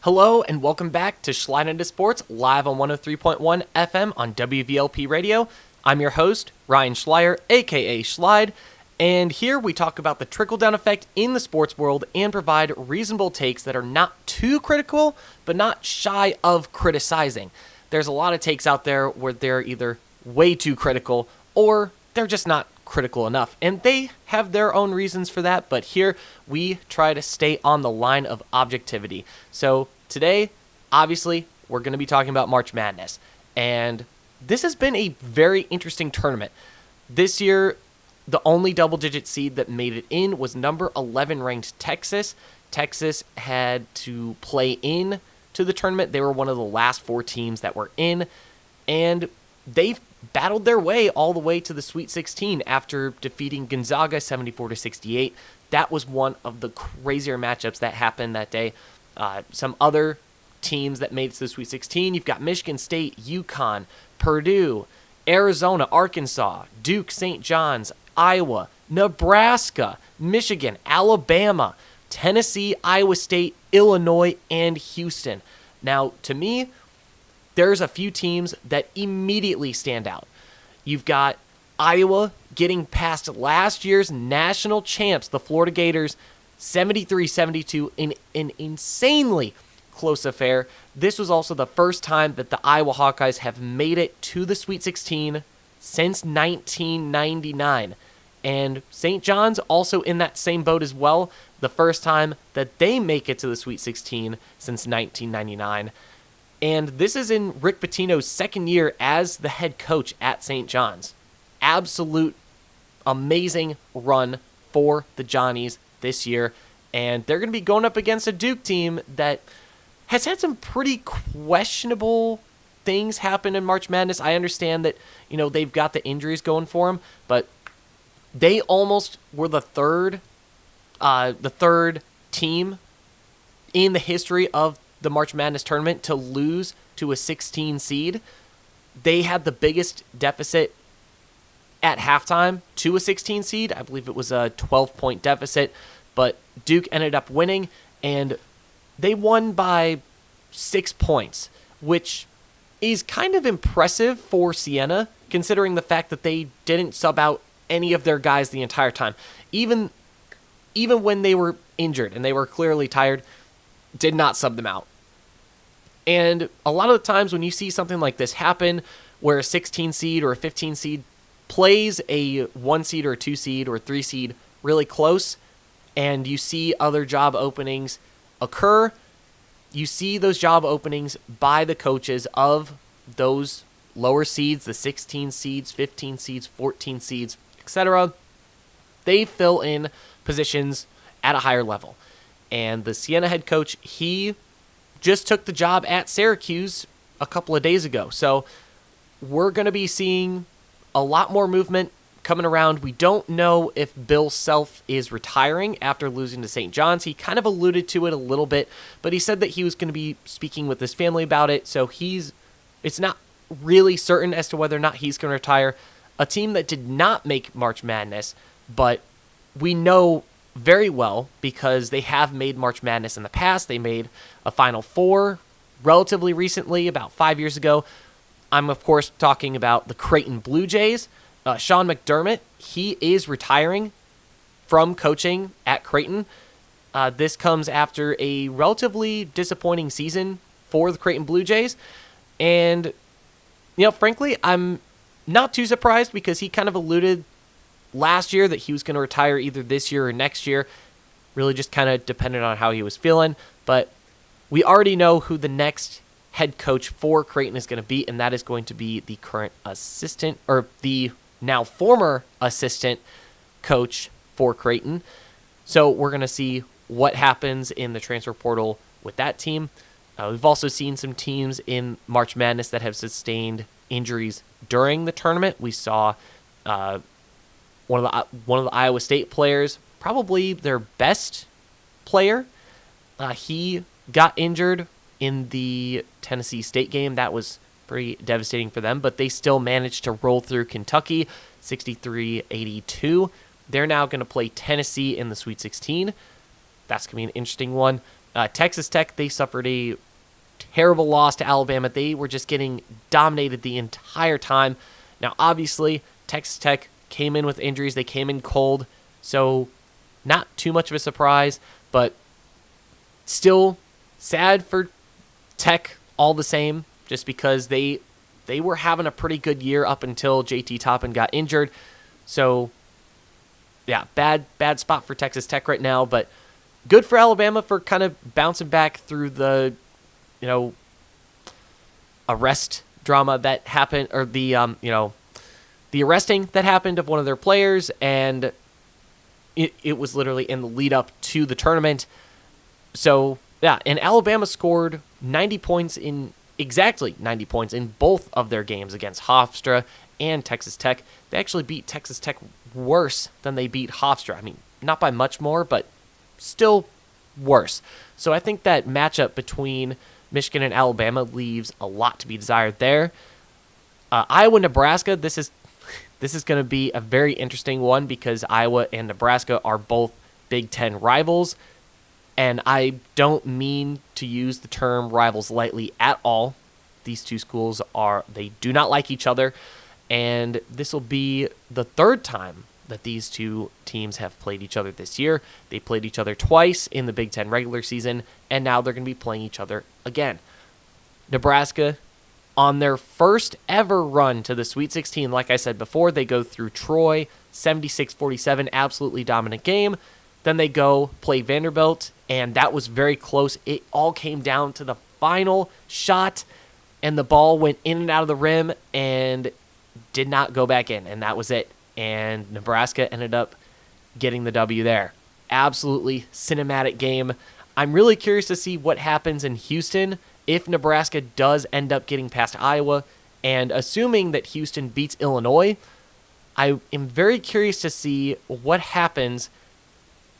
Hello and welcome back to Schlide Into Sports, live on 103.1 FM on WVLP Radio. I'm your host, Ryan Schleier, aka Schlide, and here we talk about the trickle-down effect in the sports world and provide reasonable takes that are not too critical, but not shy of criticizing. There's a lot of takes out there where they're either way too critical or they're just not critical enough, and they have their own reasons for that, but here we try to stay on the line of objectivity. So today, obviously, we're going to be talking about March Madness, and this has been a very interesting tournament. This year, the only double-digit seed that made it in was number 11 ranked Texas. Texas had to play in to the tournament. They were one of the last 4 teams that were in, and they've battled their way all the way to the Sweet 16 after defeating Gonzaga 74-68. That was one of the crazier matchups that happened that day. Some other teams that made it to the Sweet 16, you've got Michigan State, UConn, Purdue, Arizona, Arkansas, Duke, St. John's, Iowa, Nebraska, Michigan, Alabama, Tennessee, Iowa State, Illinois, and Houston. Now, to me, there's a few teams that immediately stand out. You've got Iowa getting past last year's national champs, the Florida Gators, 73-72 in an insanely close affair. This was also the first time that the Iowa Hawkeyes have made it to the Sweet 16 since 1999. And St. John's also in that same boat as well, the first time that they make it to the Sweet 16 since 1999. And this is in Rick Pitino's second year as the head coach at St. John's. Absolute amazing run for the Johnnies this year. And they're going to be going up against a Duke team that has had some pretty questionable things happen in March Madness. I understand that, they've got the injuries going for them, but they almost were the third team in the history of the March Madness tournament to lose to a 16 seed. They had the biggest deficit at halftime to a 16 seed. I believe it was a 12-point deficit, but Duke ended up winning, and they won by 6 points, which is kind of impressive for Siena, considering the fact that they didn't sub out any of their guys the entire time. Even when they were injured and they were clearly tired, did not sub them out. And a lot of the times when you see something like this happen, where a 16 seed or a 15 seed plays a 1 seed or a 2 seed or a 3 seed really close, and you see other job openings occur, you see those job openings by the coaches of those lower seeds, the 16 seeds, 15 seeds, 14 seeds, etc. They fill in positions at a higher level. And the Siena head coach, he just took the job at Syracuse a couple of days ago. So we're going to be seeing a lot more movement coming around. We don't know if Bill Self is retiring after losing to St. John's. He kind of alluded to it a little bit, but he said that he was going to be speaking with his family about it. So it's not really certain as to whether or not he's going to retire. A team that did not make March Madness, but we know very well because they have made March Madness in the past. They made a Final Four relatively recently, about 5 years ago. I'm, of course, talking about the Creighton Blue Jays. Sean McDermott, he is retiring from coaching at Creighton. This comes after a relatively disappointing season for the Creighton Blue Jays. And, frankly, I'm not too surprised because he kind of alluded last year that he was going to retire either this year or next year. Really just kind of depended on how he was feeling. But we already know who the next head coach for Creighton is going to be, and that is going to be the current assistant, or the now former assistant coach for Creighton. So we're going to see what happens in the transfer portal with that team. We've also seen some teams in March Madness that have sustained injuries during the tournament. We saw one of the Iowa State players, probably their best player, he got injured in the Tennessee State game. That was Pretty devastating for them, but they still managed to roll through Kentucky 63-82. They're now going to play Tennessee in the Sweet 16. That's going to be an interesting one. Texas Tech, they suffered a terrible loss to Alabama. They were just getting dominated the entire time. Now, obviously, Texas Tech came in with injuries. They came in cold, so not too much of a surprise, but still sad for Tech all the same, just because they were having a pretty good year up until JT Toppin got injured. So, yeah, bad spot for Texas Tech right now, but good for Alabama for kind of bouncing back through the, arrest drama that happened, or the arresting that happened of one of their players, and it was literally in the lead up to the tournament. So, yeah, and Alabama scored exactly 90 points in both of their games against Hofstra and Texas Tech. They actually beat Texas Tech worse than they beat Hofstra. I mean, not by much more, but still worse. So I think that matchup between Michigan and Alabama leaves a lot to be desired there. Iowa, Nebraska, this is going to be a very interesting one because Iowa and Nebraska are both Big Ten rivals. And I don't mean to use the term rivals lightly at all. These two schools they do not like each other. And this will be the third time that these two teams have played each other this year. They played each other twice in the Big Ten regular season, and now they're going to be playing each other again. Nebraska, on their first ever run to the Sweet 16, like I said before, they go through Troy, 76-47, absolutely dominant game. Then they go play Vanderbilt, and that was very close. It all came down to the final shot, and the ball went in and out of the rim and did not go back in, and that was it. And Nebraska ended up getting the W there. Absolutely cinematic game. I'm really curious to see what happens in Houston if Nebraska does end up getting past Iowa, and assuming that Houston beats Illinois, I am very curious to see what happens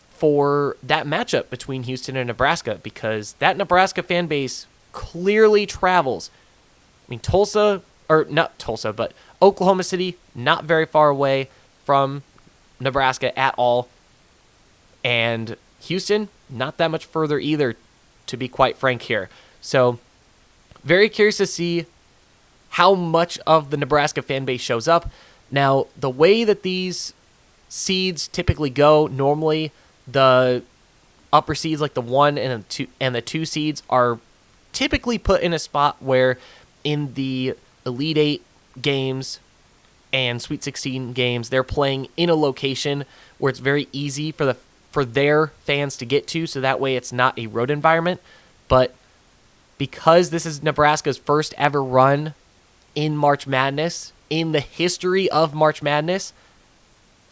for that matchup between Houston and Nebraska, because that Nebraska fan base clearly travels. I mean, but Oklahoma City, not very far away from Nebraska at all. And Houston, not that much further either, to be quite frank here. So, very curious to see how much of the Nebraska fan base shows up. Now, the way that these seeds typically go, normally the upper seeds, like the 1 and the 2 seeds, are typically put in a spot where in the Elite 8 games and Sweet 16 games, they're playing in a location where it's very easy for their fans to get to, so that way it's not a road environment. But because this is Nebraska's first ever run in March Madness, in the history of March Madness,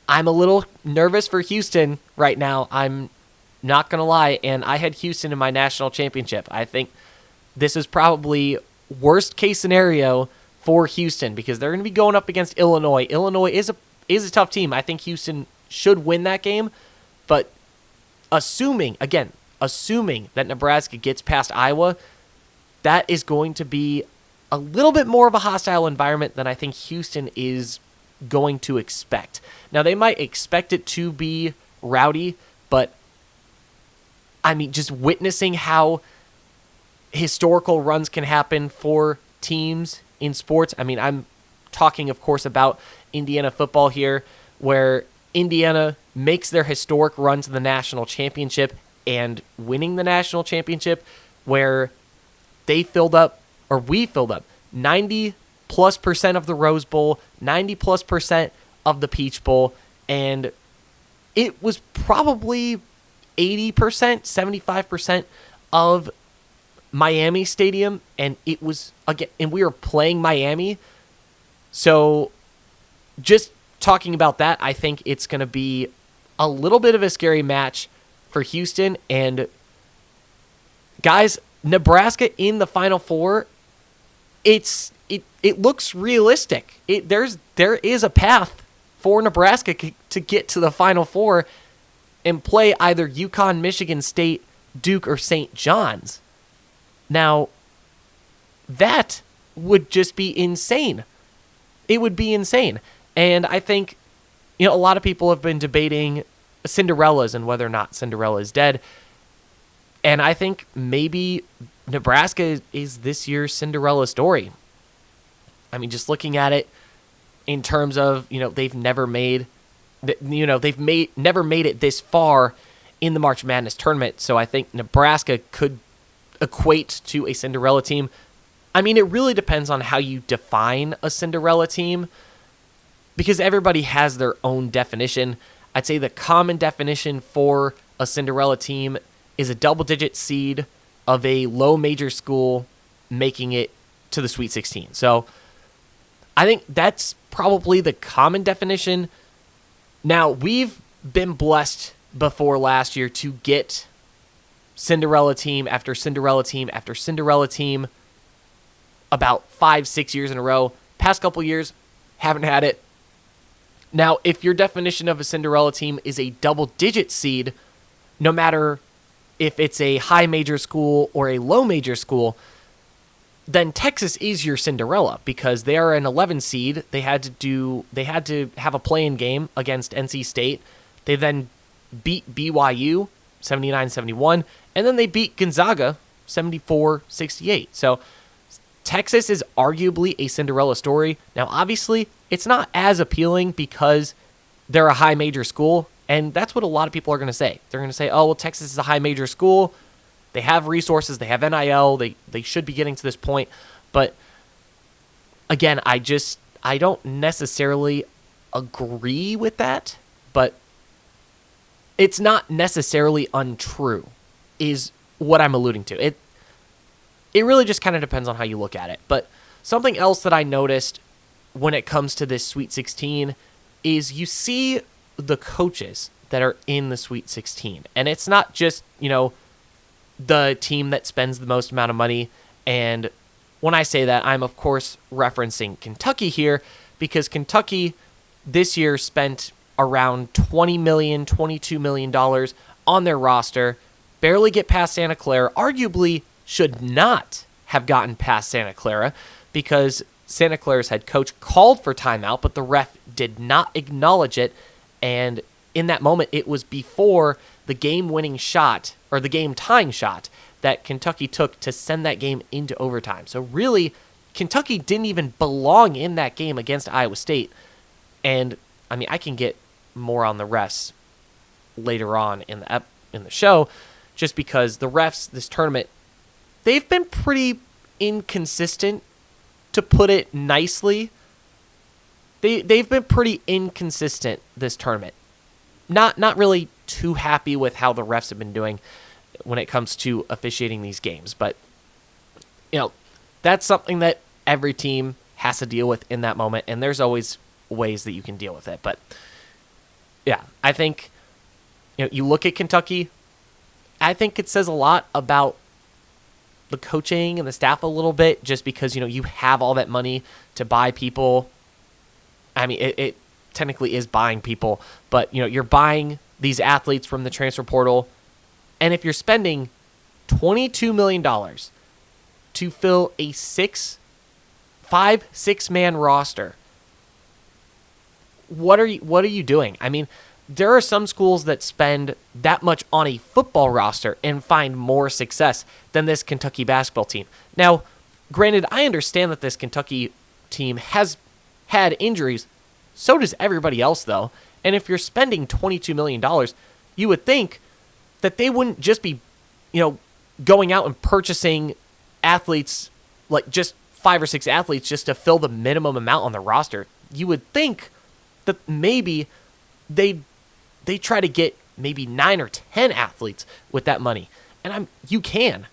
I'm a little nervous for Houston right now. I'm not going to lie, and I had Houston in my national championship. I think this is probably worst case scenario for Houston because they're going to be going up against Illinois. Illinois is a tough team. I think Houston should win that game, but assuming that Nebraska gets past Iowa, that is going to be a little bit more of a hostile environment than I think Houston is going to expect. Now, they might expect it to be rowdy, but I mean, just witnessing how historical runs can happen for teams in sports. I mean, I'm talking, of course, about Indiana football here, where Indiana makes their historic run to the national championship and winning the national championship, where we filled up 90+% of the Rose Bowl, 90+% of the Peach Bowl, and it was probably 80%, 75% of Miami Stadium, and it was again, and we were playing Miami. So just talking about that, I think it's going to be a little bit of a scary match for Houston. And guys, Nebraska in the Final Four, it looks realistic. There is a path for Nebraska to get to the Final Four and play either UConn, Michigan State, Duke, or St. John's. Now, that would just be insane. It would be insane. And I think, a lot of people have been debating Cinderellas and whether or not Cinderella is dead. And I think maybe Nebraska is this year's Cinderella story. I mean, just looking at it in terms of, they've never made it this far in the March Madness tournament. So I think Nebraska could equate to a Cinderella team. I mean, it really depends on how you define a Cinderella team, because everybody has their own definition. I'd say the common definition for a Cinderella team is a double-digit seed of a low major school making it to the Sweet 16. So I think that's probably the common definition. Now, we've been blessed before last year to get Cinderella team after Cinderella team after Cinderella team about 5-6 years in a row. Past couple years, haven't had it. Now, if your definition of a Cinderella team is a double-digit seed, no matter if it's a high major school or a low major school, then Texas is your Cinderella because they are an 11 seed. They had to have a play-in game against NC State. They then beat BYU 79-71, and then they beat Gonzaga 74-68. So Texas is arguably a Cinderella story. Now, obviously, it's not as appealing because they're a high major school, and that's what a lot of people are going to say. They're going to say, oh, well, Texas is a high major school. They have resources. They have NIL. They should be getting to this point. But, again, I don't necessarily agree with that, but it's not necessarily untrue is what I'm alluding to. It really just kind of depends on how you look at it. But something else that I noticed when it comes to this Sweet 16 is you see the coaches that are in the Sweet 16. And it's not just, the team that spends the most amount of money. And when I say that, I'm, of course, referencing Kentucky here because Kentucky this year spent around $20 million, $22 million on their roster, barely get past Santa Clara, arguably should not have gotten past Santa Clara because Santa Clara's head coach called for timeout, but the ref did not acknowledge it. And in that moment, it was before the game-winning shot or the game-tying shot that Kentucky took to send that game into overtime. So really, Kentucky didn't even belong in that game against Iowa State. And, I mean, I can get more on the refs later on in the show just because the refs this tournament, they've been pretty inconsistent, to put it nicely. They've been pretty inconsistent this tournament. Not really too happy with how the refs have been doing when it comes to officiating these games. But, that's something that every team has to deal with in that moment, and there's always ways that you can deal with it. But, yeah, I think, you look at Kentucky, I think it says a lot about the coaching and the staff a little bit just because, you have all that money to buy people. I mean, it technically is buying people, but, you're buying these athletes from the transfer portal. And if you're spending $22 million to fill a 6-man roster, what are you doing? I mean, there are some schools that spend that much on a football roster and find more success than this Kentucky basketball team. Now, granted, I understand that this Kentucky team has had injuries. So does everybody else, though. And if you're spending $22 million, you would think that they wouldn't just be, going out and purchasing athletes, like just 5 or 6 athletes just to fill the minimum amount on the roster. You would think that maybe they try to get maybe 9 or 10 athletes with that money. And you can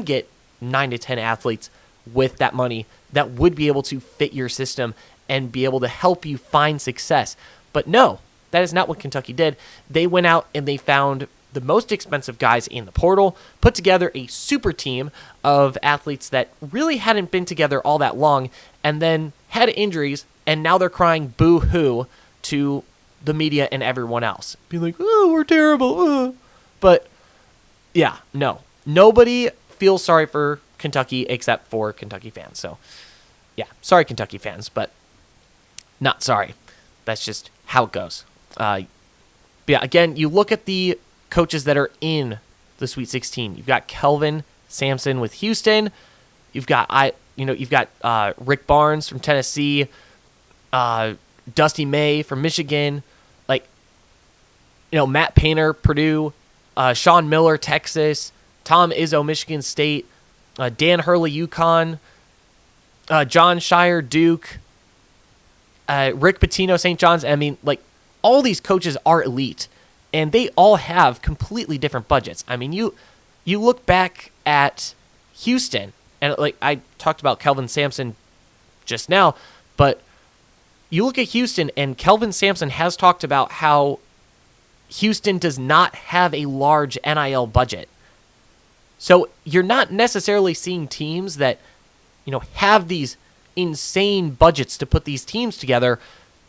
get 9 to 10 athletes with that money that would be able to fit your system and be able to help you find success. But no, that is not what Kentucky did. They went out and they found the most expensive guys in the portal, put together a super team of athletes that really hadn't been together all that long, and then had injuries, and now they're crying boo-hoo to the media and everyone else. Be like, oh, we're terrible. But, yeah, no. Nobody feels sorry for Kentucky except for Kentucky fans. So, yeah, sorry, Kentucky fans, but not sorry. That's just how it goes. But yeah, again, you look at the coaches that are in the Sweet 16. You've got Kelvin Sampson with Houston. You've got Rick Barnes from Tennessee, Dusty May from Michigan, Matt Painter, Purdue, Sean Miller, Texas, Tom Izzo, Michigan State, Dan Hurley, UConn, John Shire, Duke, Rick Pitino, St. John's. I mean, all these coaches are elite, and they all have completely different budgets. I mean, you look back at Houston, and I talked about Kelvin Sampson just now, but you look at Houston, and Kelvin Sampson has talked about how Houston does not have a large NIL budget. So you're not necessarily seeing teams that, have these insane budgets to put these teams together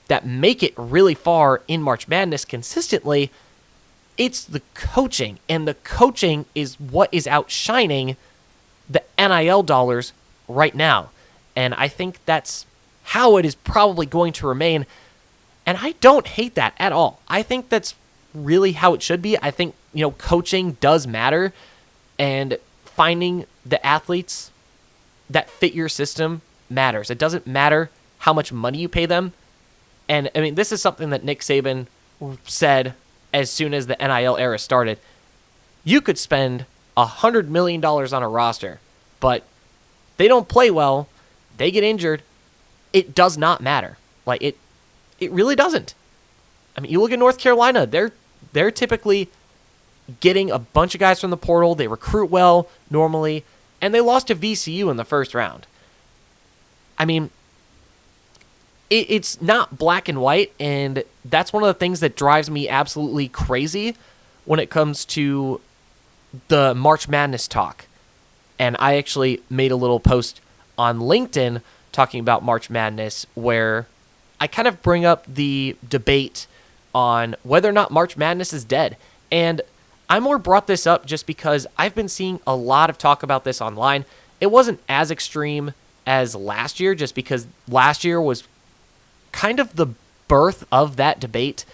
that make it really far in March Madness consistently. It's the coaching, and the coaching is what is outshining the NIL dollars right now. And I think that's how it is probably going to remain. And I don't hate that at all. I think that's really how it should be. I think, coaching does matter, and finding the athletes that fit your system matters. It doesn't matter how much money you pay them. And I mean, this is something that Nick Saban said as soon as the NIL era started. You could spend $100 million on a roster, but they don't play well, they get injured, it does not matter. It really doesn't. I mean, you look at North Carolina, they're typically getting a bunch of guys from the portal. They recruit well normally, and they lost to VCU in the first round. I mean, it's not black and white, and that's one of the things that drives me absolutely crazy when it comes to the March Madness talk. And I actually made a little post on LinkedIn talking about March Madness where I kind of bring up the debate on whether or not March Madness is dead. And I more brought this up just because I've been seeing a lot of talk about this online. It wasn't as extreme as last year, just because last year was kind of the birth of that debate.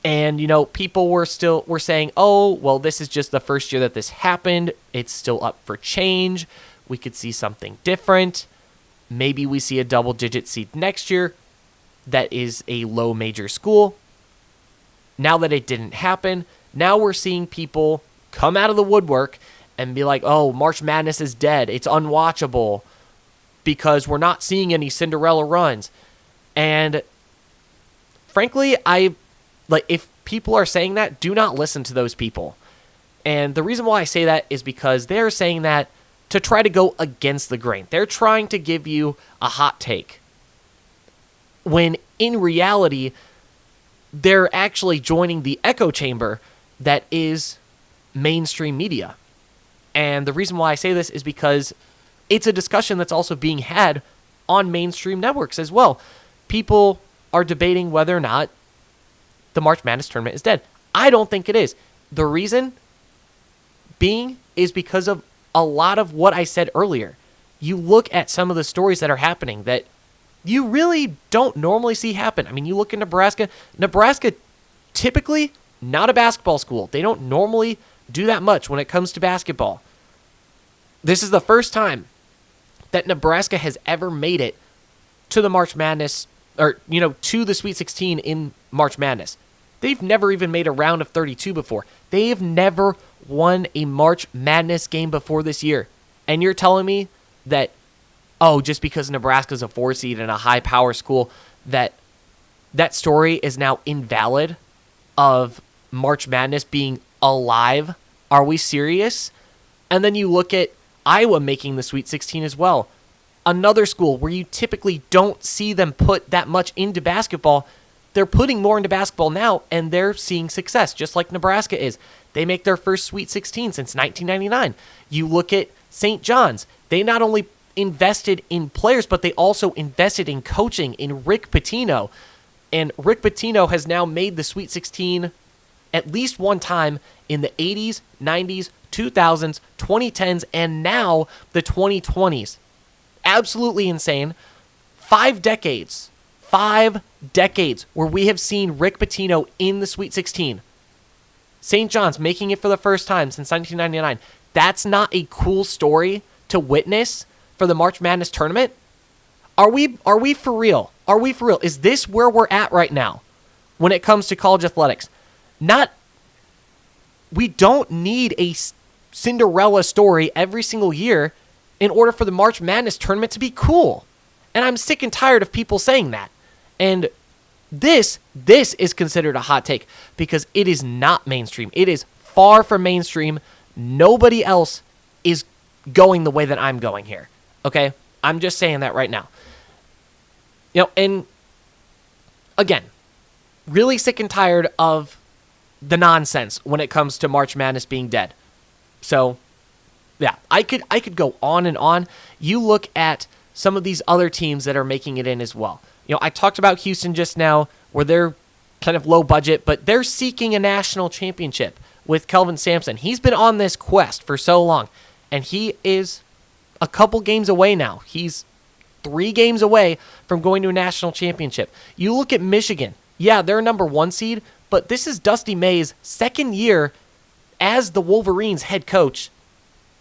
And, people were saying, oh, well, this is just the first year that this happened. It's still up for change. We could see something different. Maybe we see a double-digit seed next year that is a low major school. Now that it didn't happen, now we're seeing people come out of the woodwork and be like, oh, March Madness is dead. It's unwatchable because we're not seeing any Cinderella runs. And frankly, if people are saying that, do not listen to those people. And the reason why I say that is because they're saying that to try to go against the grain. They're trying to give you a hot take, when in reality, they're actually joining the echo chamber that is mainstream media. And the reason why I say this is because it's a discussion that's also being had on mainstream networks as well. People are debating whether or not the March Madness tournament is dead. I don't think it is. The reason being is because of a lot of what I said earlier. You look at some of the stories that are happening that you really don't normally see happen. I mean, you look at Nebraska. Nebraska, typically not a basketball school. They don't normally do that much when it comes to basketball. This is the first time that Nebraska has ever made it to the March Madness, or, to the Sweet 16 in March Madness. They've never even made a round of 32 before. They've never won a March Madness game before this year. And you're telling me that, just because Nebraska's a 4 seed in a high power school, that story is now invalid of March Madness being alive? Are we serious? And then you look at Iowa making the Sweet 16 as well. Another school where you typically don't see them put that much into basketball. They're putting more into basketball now, and they're seeing success, just like Nebraska is. They make their first Sweet 16 since 1999. You look at St. John's. They not only invested in players, but they also invested in coaching, in Rick Pitino. And Rick Pitino has now made the Sweet 16 at least one time in the 80s, 90s, 2000s, 2010s, and now the 2020s. Absolutely insane. 5 decades. 5 decades where we have seen Rick Pitino in the Sweet 16. St. John's making it for the first time since 1999. That's not a cool story to witness for the March Madness tournament? Are we for real? Are we for real? Is this where we're at right now when it comes to college athletics? We don't need a Cinderella story every single year in order for the March Madness tournament to be cool. And I'm sick and tired of people saying that. And this is considered a hot take because it is not mainstream. It is far from mainstream. Nobody else is going the way that I'm going here. Okay? I'm just saying that right now. And again, really sick and tired of the nonsense when it comes to March Madness being dead. So, yeah, I could go on and on. You look at some of these other teams that are making it in as well. I talked about Houston just now, where they're kind of low budget, but they're seeking a national championship with Kelvin Sampson. He's been on this quest for so long, and he is a couple games away now. He's 3 games away from going to a national championship. You look at Michigan. Yeah, they're a number 1 seed, but this is Dusty May's second year as the Wolverines head coach,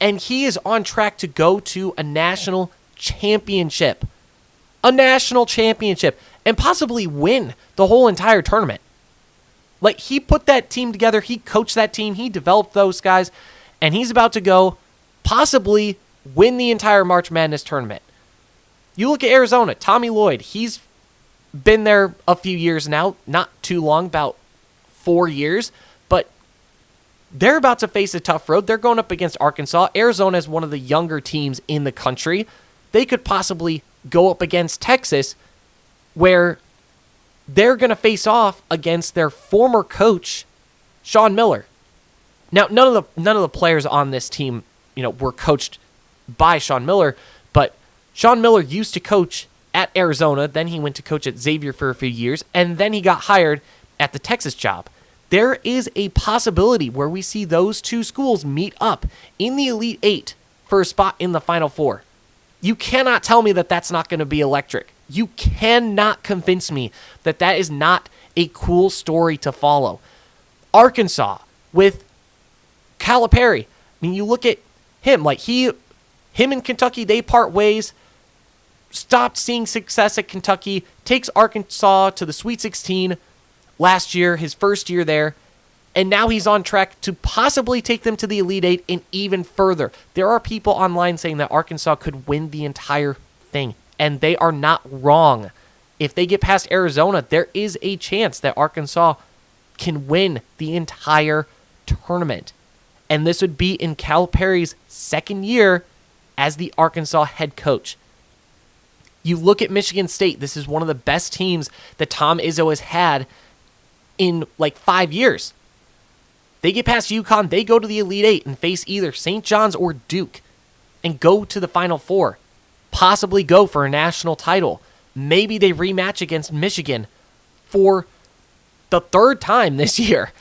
and he is on track to go to a national championship. A national championship, and possibly win the whole entire tournament. Like, he put that team together, he coached that team, he developed those guys, and he's about to go possibly win the entire March Madness tournament. You look at Arizona, Tommy Lloyd, he's been there a few years now, not too long, about 4 years, but they're about to face a tough road. They're going up against Arkansas. Arizona is one of the younger teams in the country. They could possibly go up against Texas, where they're going to face off against their former coach, Sean Miller. Now, none of the players on this team, were coached by Sean Miller, but Sean Miller used to coach at Arizona, then he went to coach at Xavier for a few years, and then he got hired at the Texas job. There is a possibility where we see those 2 schools meet up in the Elite 8 for a spot in the Final Four. You cannot tell me that that's not going to be electric. You cannot convince me that that is not a cool story to follow. Arkansas with Calipari. You look at him, him and Kentucky, they part ways, stopped seeing success at Kentucky, takes Arkansas to the Sweet 16 last year, his first year there, and now he's on track to possibly take them to the Elite 8 and even further. There are people online saying that Arkansas could win the entire thing, and they are not wrong. If they get past Arizona, there is a chance that Arkansas can win the entire tournament. And this would be in Calipari's second year as the Arkansas head coach. You look at Michigan State. This is one of the best teams that Tom Izzo has had in 5 years. They get past UConn, they go to the Elite 8 and face either St. John's or Duke and go to the Final Four. Possibly go for a national title. Maybe they rematch against Michigan for the 3rd time this year.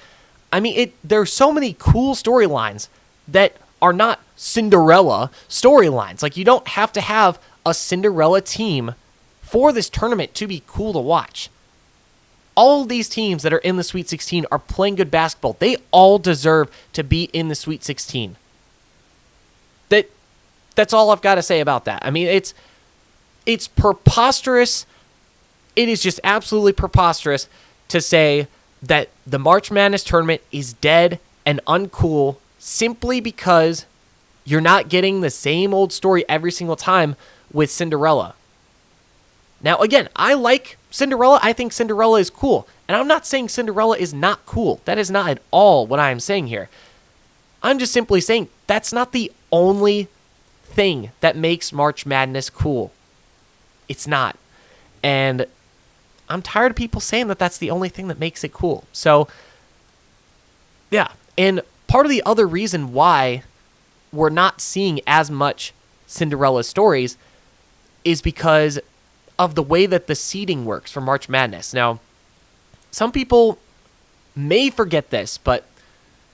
There's so many cool storylines that are not Cinderella storylines. You don't have to have a Cinderella team for this tournament to be cool to watch. All of these teams that are in the Sweet 16 are playing good basketball. They all deserve to be in the Sweet 16. That's all I've got to say about that. It's preposterous. It is just absolutely preposterous to say that the March Madness tournament is dead and uncool simply because you're not getting the same old story every single time with Cinderella. Now, again, I like Cinderella. I think Cinderella is cool. And I'm not saying Cinderella is not cool. That is not at all what I am saying here. I'm just simply saying that's not the only thing that makes March Madness cool. It's not. And I'm tired of people saying that that's the only thing that makes it cool. So, yeah. And part of the other reason why we're not seeing as much Cinderella stories is because of the way that the seeding works for March Madness. Now, some people may forget this, but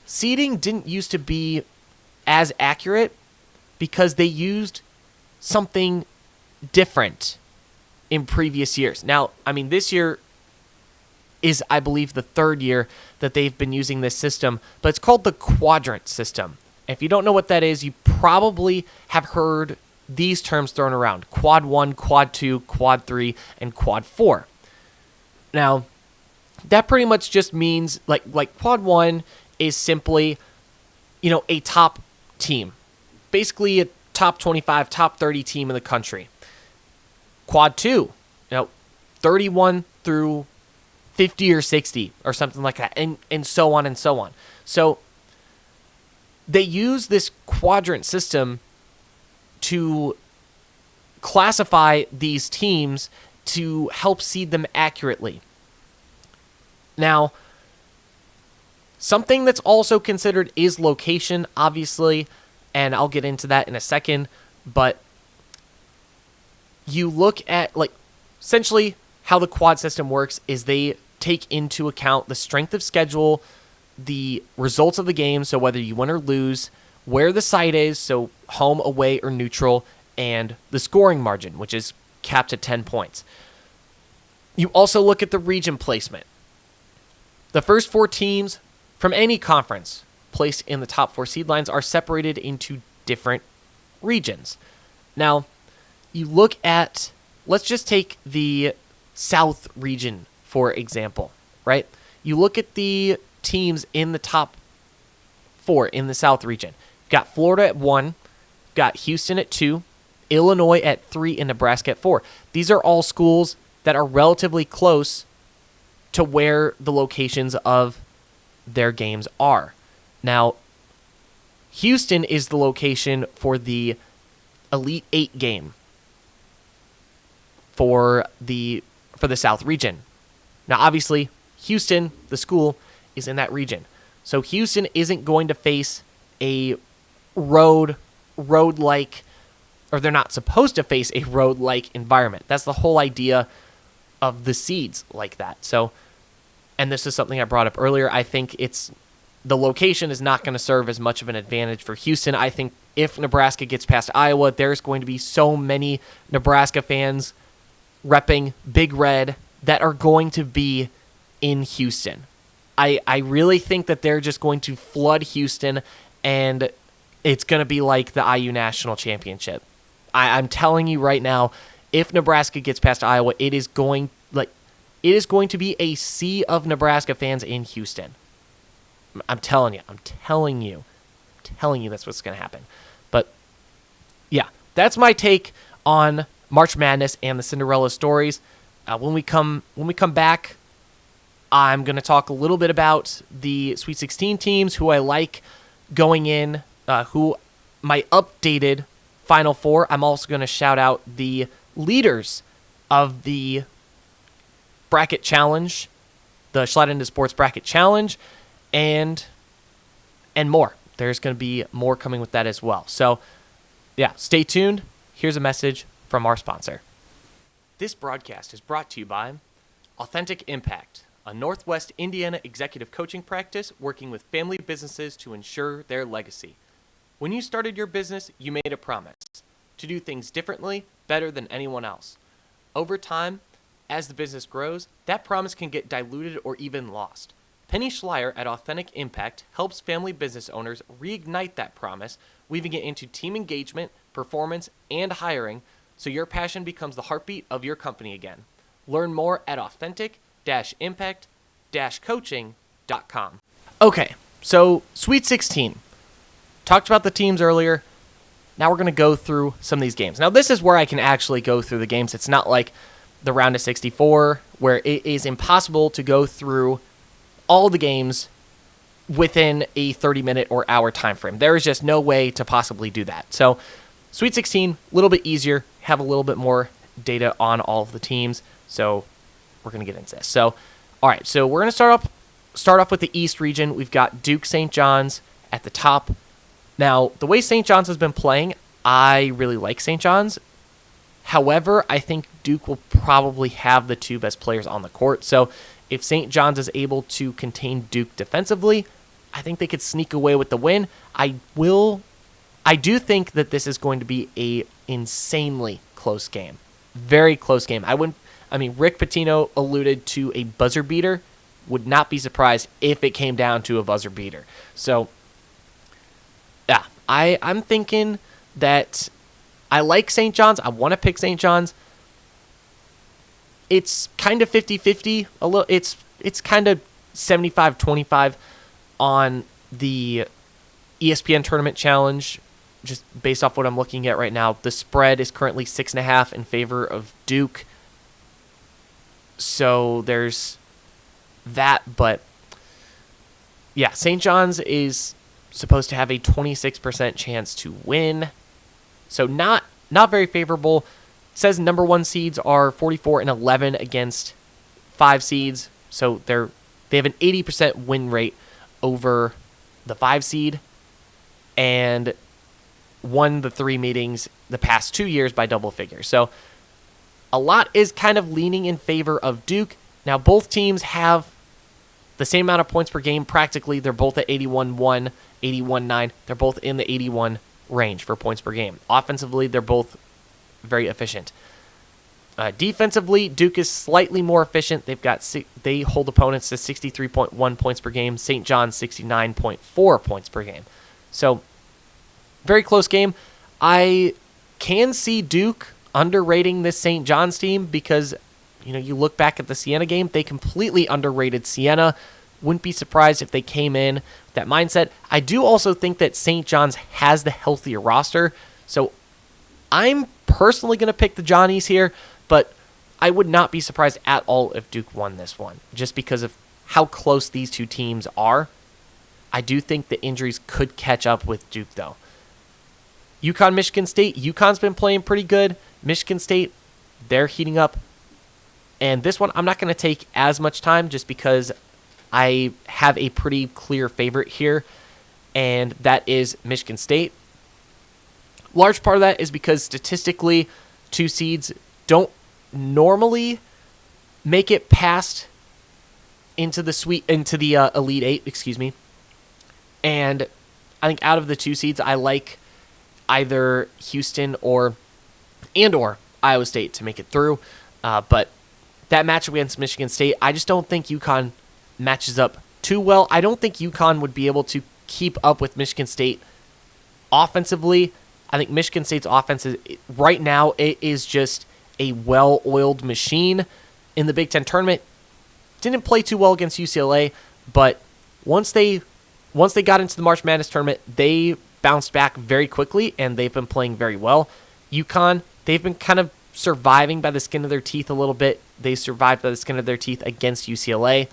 seeding didn't used to be as accurate because they used something different in previous years. Now, I mean, this year is, I believe, the third year that they've been using this system, but it's called the quadrant system. If you don't know what that is, you probably have heard these terms thrown around: quad 1, quad 2, quad 3, and quad 4. Now, that pretty much just means like quad 1 is simply, a top team. Basically a top 25, top 30 team in the country. Quad 2, 31 through 50 or 60 or something like that, and so on and so on. So they use this quadrant system to classify these teams to help seed them accurately. Now, something that's also considered is location, obviously, and I'll get into that in a second, but you look at, essentially how the quad system works is they take into account the strength of schedule, the results of the game, so whether you win or lose, where the site is, so home, away, or neutral, and the scoring margin, which is capped at 10 points. You also look at the region placement. The first 4 teams from any conference placed in the top 4 seed lines are separated into different regions. Now, you look at, let's just take the South region, for example, right? You look at the teams in the top 4 in the South region. You've got Florida at 1, you've got Houston at 2, Illinois at 3, and Nebraska at 4. These are all schools that are relatively close to where the locations of their games are. Now, Houston is the location for the Elite 8 game for the South region. Now, obviously, Houston, the school, is in that region. So Houston isn't going to face a road-like, or they're not supposed to face a road-like environment. That's the whole idea of the seeds like that. So, and this is something I brought up earlier, I think the location is not going to serve as much of an advantage for Houston. I think if Nebraska gets past Iowa, there's going to be so many Nebraska fans repping Big Red that are going to be in Houston. I really think that they're just going to flood Houston, and it's going to be like the IU National Championship. I'm telling you right now, if Nebraska gets past Iowa, it is going to be a sea of Nebraska fans in Houston. I'm telling you that's what's going to happen. But yeah, that's my take on March Madness and the Cinderella stories. When we come back, I'm going to talk a little bit about the Sweet 16 teams, who I like going in, who my updated Final Four. I'm also going to shout out the leaders of the bracket challenge, the Schleit Into Sports bracket challenge, and more. There's going to be more coming with that as well. So, yeah, stay tuned. Here's a message from our sponsor. This broadcast is brought to you by Authentic Impact, a Northwest Indiana executive coaching practice working with family businesses to ensure their legacy. When you started your business, you made a promise to do things differently, better than anyone else. Over time, as the business grows, that promise can get diluted or even lost. Penny Schleier at Authentic Impact helps family business owners reignite that promise, weaving it into team engagement, performance, and hiring, so your passion becomes the heartbeat of your company again. Learn more at authentic-impact-coaching.com. Okay, so Sweet 16. Talked about the teams earlier. Now we're going to go through some of these games. Now this is where I can actually go through the games. It's not like the round of 64 where it is impossible to go through all the games within a 30-minute or hour time frame. There is just no way to possibly do that. So Sweet 16, a little bit easier, have a little bit more data on all of the teams. So we're going to get into this. So, all right, so we're going to start off with the East region. We've got Duke St. John's at the top. Now, the way St. John's has been playing, I really like St. John's. However, I think Duke will probably have the 2 best players on the court. So if St. John's is able to contain Duke defensively, I think they could sneak away with the win. I will I do think that this is going to be a insanely close game. Very close game. Rick Pitino alluded to a buzzer beater. Would not be surprised if it came down to a buzzer beater. So, yeah, I'm thinking that I like St. John's. I want to pick St. John's. It's kind of 50-50. It's kind of 75-25 on the ESPN Tournament Challenge, just based off what I'm looking at right now. The spread is currently 6.5 in favor of Duke. So there's that, but yeah, St. John's is supposed to have a 26% chance to win. So not very favorable. It says number 1 seeds are 44-11 against 5 seeds. So they have an 80% win rate over the 5 seed and won the 3 meetings the past 2 years by double figures. So a lot is kind of leaning in favor of Duke. Now, both teams have the same amount of points per game. Practically, they're both at 81-1, 81-9. They're both in the 81 range for points per game. Offensively, they're both very efficient. Defensively, Duke is slightly more efficient. They hold opponents to 63.1 points per game. St. John's 69.4 points per game. So, very close game. I can see Duke underrating this St. John's team because, you look back at the Siena game, they completely underrated Siena. Wouldn't be surprised if they came in with that mindset. I do also think that St. John's has the healthier roster, so I'm personally going to pick the Johnnies here, but I would not be surprised at all if Duke won this one, just because of how close these two teams are. I do think the injuries could catch up with Duke, though. UConn, Michigan State. UConn's been playing pretty good. Michigan State, they're heating up. And this one, I'm not going to take as much time just because I have a pretty clear favorite here, and that is Michigan State. Large part of that is because statistically, 2 seeds don't normally make it past into the Elite Eight, And I think out of the 2 seeds, I like either Houston or Iowa State to make it through. But that matchup against Michigan State, I just don't think UConn matches up too well. I don't think UConn would be able to keep up with Michigan State offensively. I think Michigan State's offense right now it is just a well-oiled machine in the Big Ten tournament. Didn't play too well against UCLA, but once they got into the March Madness tournament, they bounced back very quickly, and they've been playing very well. UConn, they've been kind of surviving by the skin of their teeth a little bit. They survived by the skin of their teeth against UCLA.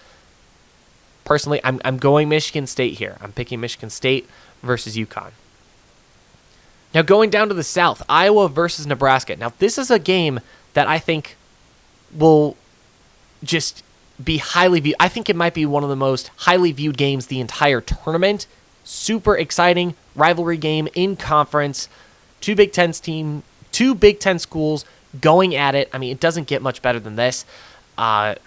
Personally, I'm going Michigan State here. I'm picking Michigan State versus UConn. Now going down to the South, Iowa versus Nebraska. Now this is a game that I think will just be highly viewed. I think it might be one of the most highly viewed games the entire tournament. Super exciting rivalry game in conference. Two Big Ten schools going at it. I mean, it doesn't get much better than this. I'm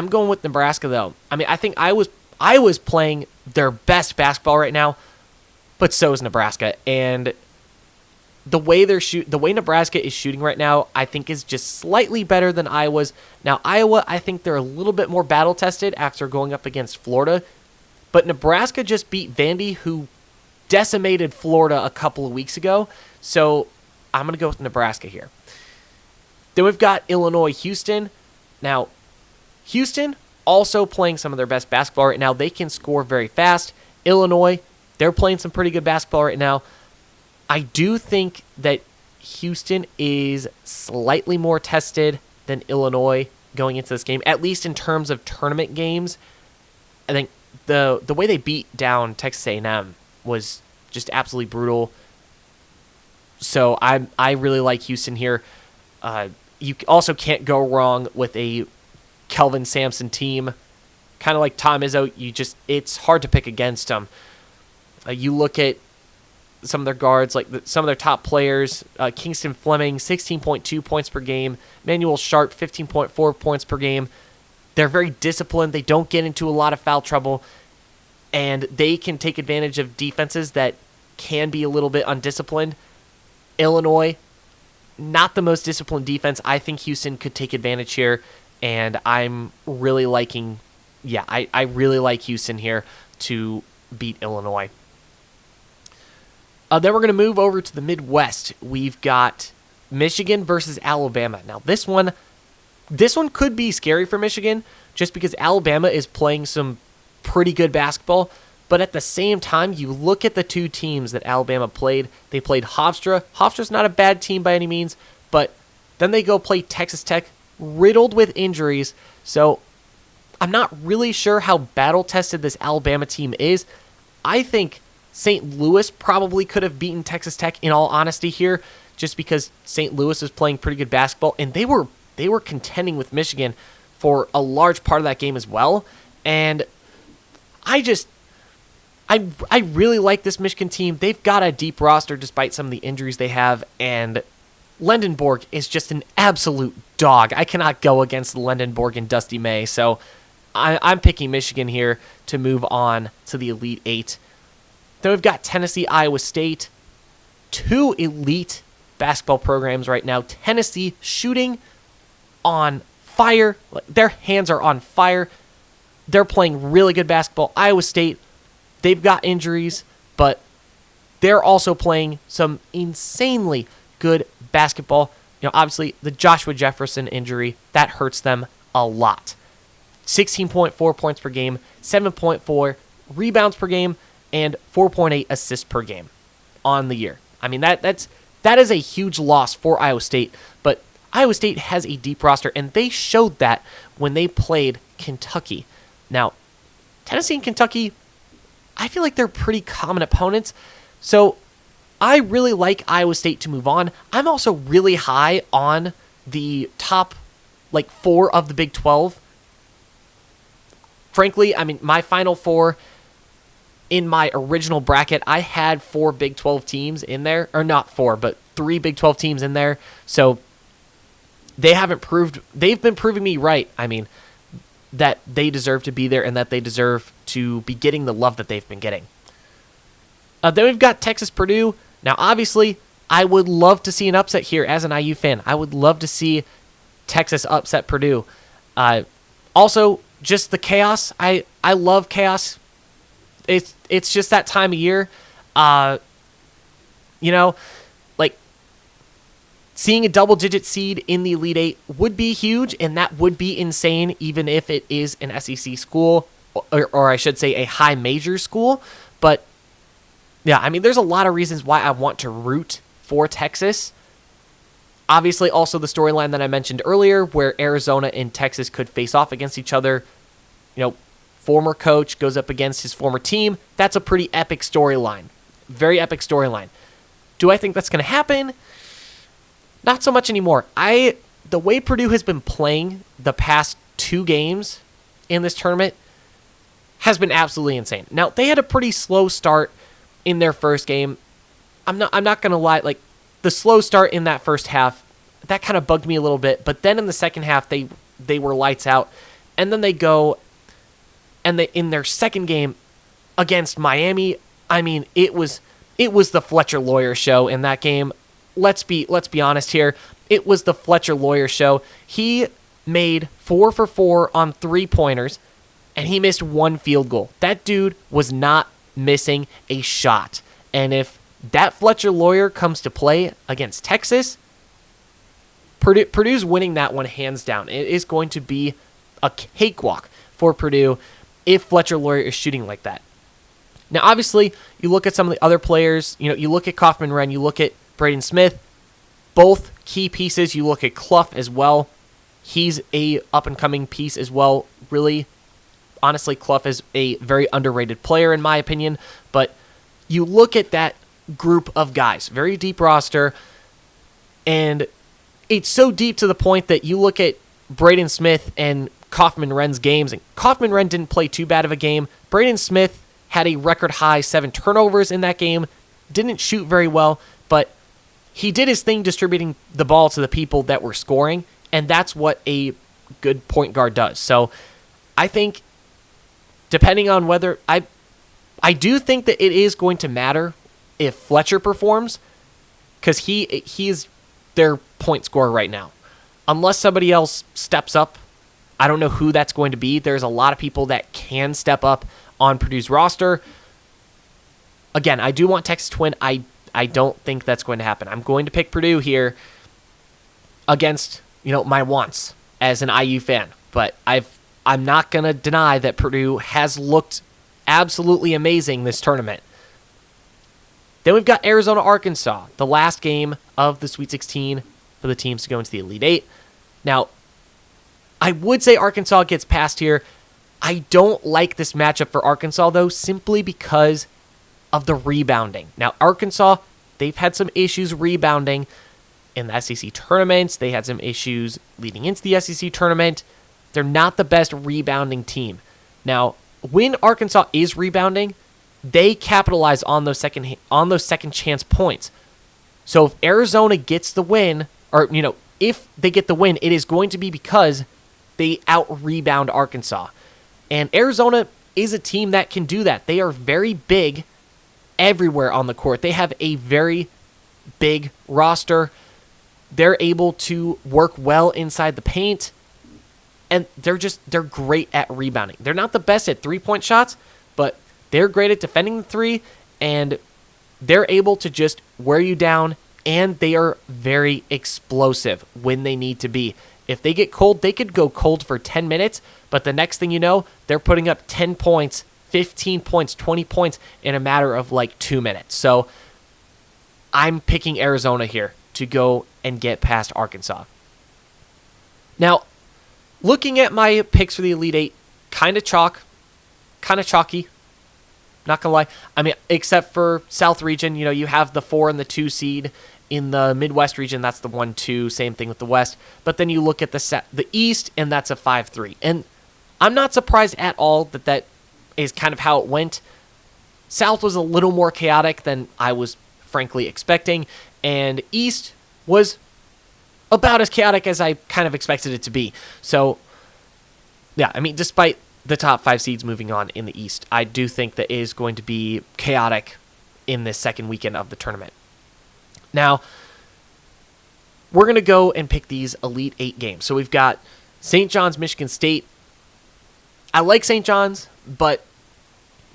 going with Nebraska though. I mean, I think Iowa's playing their best basketball right now, but so is Nebraska. And the way Nebraska is shooting right now, I think is just slightly better than Iowa's. Now, Iowa, I think they're a little bit more battle tested after going up against Florida, but Nebraska just beat Vandy, who decimated Florida a couple of weeks ago. So I'm going to go with Nebraska here. Then we've got Illinois, Houston. Now, Houston also playing some of their best basketball right now. They can score very fast. Illinois, they're playing some pretty good basketball right now. I do think that Houston is slightly more tested than Illinois going into this game, at least in terms of tournament games. I think the way they beat down Texas A&M was just absolutely brutal. So I really like Houston here. You also can't go wrong with a Kelvin Sampson team, kind of like Tom Izzo. It's hard to pick against them. You look at some of their guards, like some of their top players. Kingston Fleming, 16.2 points per game. Manuel Sharp, 15.4 points per game. They're very disciplined. They don't get into a lot of foul trouble, and they can take advantage of defenses that can be a little bit undisciplined. Illinois, not the most disciplined defense. I think Houston could take advantage here, and I'm really liking, I really like Houston here to beat Illinois. Then we're going to move over to the Midwest. We've got Michigan versus Alabama. Now, this one could be scary for Michigan just because Alabama is playing some pretty good basketball. But at the same time, you look at the two teams that Alabama played. They played Hofstra. Hofstra's not a bad team by any means, but then they go play Texas Tech, riddled with injuries. So I'm not really sure how battle-tested this Alabama team is. I think St. Louis probably could have beaten Texas Tech, in all honesty here, just because St. Louis is playing pretty good basketball, and they were contending with Michigan for a large part of that game as well. And I really like this Michigan team. They've got a deep roster despite some of the injuries they have, and Lendenborg is just an absolute dog. I cannot go against Lendenborg and Dusty May, so I'm picking Michigan here to move on to the Elite Eight. Then we've got Tennessee, Iowa State, two elite basketball programs right now. Tennessee shooting on fire. Their hands are on fire. They're playing really good basketball. Iowa State, they've got injuries, but they're also playing some insanely good basketball. Obviously, the Joshua Jefferson injury, that hurts them a lot. 16.4 points per game, 7.4 rebounds per game, and 4.8 assists per game on the year. I mean, that is a huge loss for Iowa State, but Iowa State has a deep roster, and they showed that when they played Kentucky. Now, Tennessee and Kentucky, I feel like they're pretty common opponents, so I really like Iowa State to move on. I'm also really high on the top, 4 of the Big 12. Frankly, I mean, my Final Four in my original bracket, I had 4 Big 12 teams in there, or not 4, but 3 Big 12 teams in there, so they've been proving me right, that they deserve to be there and that they deserve to be getting the love that they've been getting. Then we've got Texas Purdue. Now, obviously, I would love to see an upset here as an IU fan. I would love to see Texas upset Purdue. Also, just the chaos. I love chaos. It's just that time of year. Seeing a double-digit seed in the Elite Eight would be huge, and that would be insane, even if it is an SEC school, or I should say a high major school. But, yeah, there's a lot of reasons why I want to root for Texas. Obviously, also the storyline that I mentioned earlier, where Arizona and Texas could face off against each other. Former coach goes up against his former team. That's a pretty epic storyline. Very epic storyline. Do I think that's going to happen? Not so much anymore. The way Purdue has been playing the past 2 games in this tournament has been absolutely insane. Now, they had a pretty slow start in their first game. I'm not going to lie, the slow start in that first half, that kind of bugged me a little bit, but then in the second half they were lights out. And then they go and in their second game against Miami, it was the Fletcher Lawyer show in that game. Let's be honest here. It was the Fletcher Lawyer show. He made 4 for 4 on 3-pointers, and he missed 1 field goal. That dude was not missing a shot. And if that Fletcher Lawyer comes to play against Texas, Purdue's winning that one hands down. It is going to be a cakewalk for Purdue if Fletcher Lawyer is shooting like that. Now, obviously, you look at some of the other players. You look at Kaufman-Renn, you look at Braden Smith, both key pieces. You look at Clough as well. He's a up-and-coming piece as well. Really, honestly, Clough is a very underrated player in my opinion. But you look at that group of guys, very deep roster, and it's so deep to the point that you look at Braden Smith and Kaufman-Renn's games, and Kaufman-Renn didn't play too bad of a game. Braden Smith had a record-high 7 turnovers in that game, didn't shoot very well, but he did his thing distributing the ball to the people that were scoring, and that's what a good point guard does. So I think, depending on whether... I do think that it is going to matter if Fletcher performs, because he's their point scorer right now. Unless somebody else steps up, I don't know who that's going to be. There's a lot of people that can step up on Purdue's roster. Again, I do want Texas to win. I don't think that's going to happen. I'm going to pick Purdue here against, my wants as an IU fan. But I'm not going to deny that Purdue has looked absolutely amazing this tournament. Then we've got Arizona, Arkansas, the last game of the Sweet 16 for the teams to go into the Elite Eight. Now, I would say Arkansas gets past here. I don't like this matchup for Arkansas, though, simply because of the rebounding. Now, Arkansas, they've had some issues rebounding in the SEC tournaments. They had some issues leading into the SEC tournament. They're not the best rebounding team. Now, when Arkansas is rebounding, they capitalize on those second chance points. So if Arizona gets the win, or if they get the win, it is going to be because they out-rebound Arkansas. And Arizona is a team that can do that. They are very big everywhere on the court. They have a very big roster. They're able to work well inside the paint. And they're great at rebounding. They're not the best at three-point shots, but they're great at defending the three, and they're able to just wear you down, and they are very explosive when they need to be. If they get cold, they could go cold for 10 minutes, but the next thing you know, they're putting up 10 points, 15 points, 20 points in a matter of 2 minutes. So I'm picking Arizona here to go and get past Arkansas. Now, looking at my picks for the Elite Eight, kind of chalky. Not going to lie. I mean, except for South region, you have the 4 and the 2 seed. In the Midwest region, that's the 1-2. Same thing with the West. But then you look at the East, and that's a 5-3. And I'm not surprised at all that is kind of how it went. South was a little more chaotic than I was frankly expecting. And East was about as chaotic as I kind of expected it to be. So, yeah, I mean, despite the top 5 seeds moving on in the East, I do think that it is going to be chaotic in this second weekend of the tournament. Now, we're going to go and pick these Elite 8 games. So we've got St. John's, Michigan State. I like St. John's, but